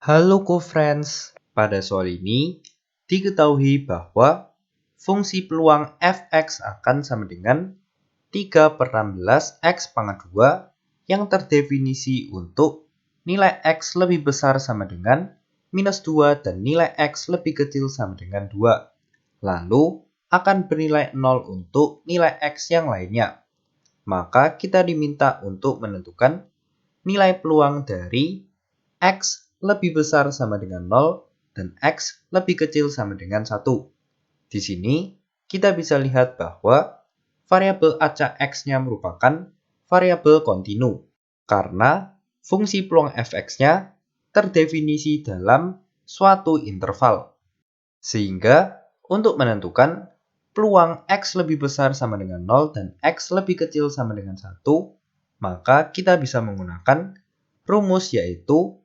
Halo co-friends, pada soal ini diketahui bahwa fungsi peluang fx akan sama dengan 3/16 x pangkat 2 yang terdefinisi untuk nilai x lebih besar sama dengan minus 2 dan nilai x lebih kecil sama dengan 2. Lalu akan bernilai 0 untuk nilai x yang lainnya. Maka kita diminta untuk menentukan nilai peluang dari X lebih besar sama dengan 0 dan X lebih kecil sama dengan 1. Di sini kita bisa lihat bahwa variabel acak X-nya merupakan variabel kontinu karena fungsi peluang fx-nya terdefinisi dalam suatu interval. Sehingga untuk menentukan peluang X lebih besar sama dengan 0 dan X lebih kecil sama dengan 1, maka kita bisa menggunakan rumus yaitu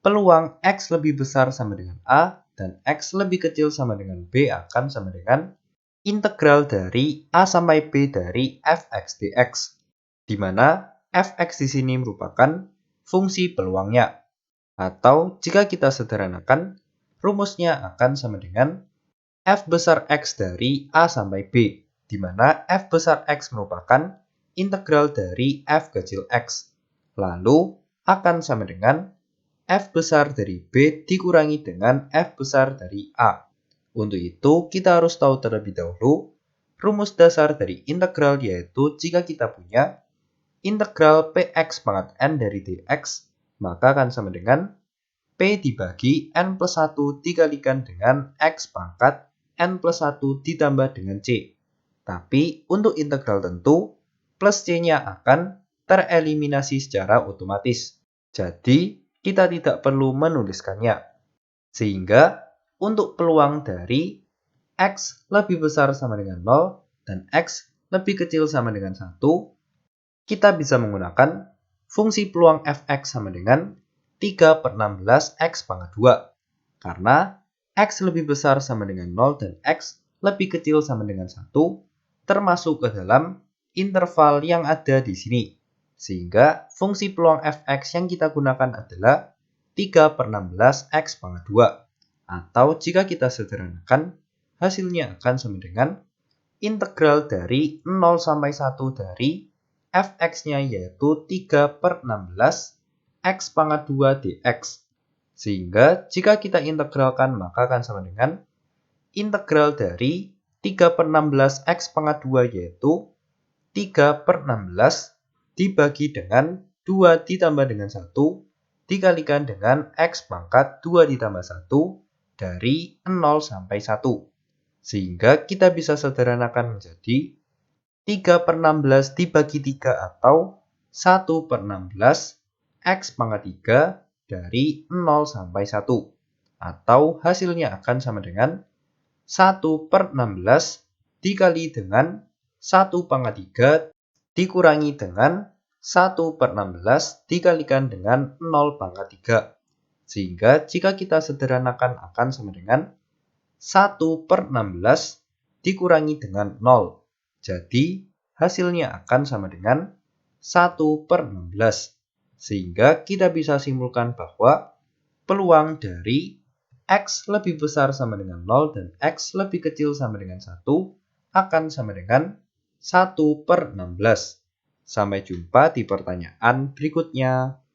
peluang X lebih besar sama dengan A dan X lebih kecil sama dengan B akan sama dengan integral dari A sampai B dari fx dx, di mana fx di sini merupakan fungsi peluangnya. Atau jika kita sederhanakan, rumusnya akan sama dengan f besar X dari A sampai B, di mana f besar X merupakan integral dari f kecil x. Lalu akan sama dengan f besar dari B dikurangi dengan f besar dari A. Untuk itu, kita harus tahu terlebih dahulu rumus dasar dari integral, yaitu jika kita punya integral px pangkat n dari dx, maka akan sama dengan P dibagi N plus 1 dikalikan dengan X pangkat N plus 1 ditambah dengan C. Tapi untuk integral tentu, plus C-nya akan tereliminasi secara otomatis. Jadi, kita tidak perlu menuliskannya. Sehingga, untuk peluang dari X lebih besar sama dengan 0 dan X lebih kecil sama dengan 1, kita bisa menggunakan fungsi peluang fx sama dengan 3/16 X pangkat 2. Karena X lebih besar sama dengan 0 dan X lebih kecil sama dengan 1 termasuk ke dalam interval yang ada di sini. Sehingga fungsi peluang fx yang kita gunakan adalah 3/16 X pangkat 2. Atau jika kita sederhanakan, hasilnya akan sama dengan integral dari 0 sampai 1 dari fx-nya yaitu 3/16 X pangkat 2 dx. Sehingga jika kita integralkan maka akan sama dengan integral dari 3/16 X pangkat 2 yaitu 3/16 dibagi dengan 2 ditambah dengan 1 dikalikan dengan X pangkat 2 ditambah 1 dari 0 sampai 1. Sehingga kita bisa sederhanakan menjadi 3/16 dibagi 3 atau 1/16 X pangkat 3 dari 0 sampai 1. Atau hasilnya akan sama dengan 1/16 dikali dengan 1 pangkat 3 dikurangi dengan 1/16 dikalikan dengan 0 pangkat 3. Sehingga jika kita sederhanakan akan sama dengan 1/16 dikurangi dengan 0. Jadi hasilnya akan sama dengan 1/16. Sehingga kita bisa simpulkan bahwa peluang dari X lebih besar sama dengan 0 dan X lebih kecil sama dengan 1 akan sama dengan 1/16. Sampai jumpa di pertanyaan berikutnya.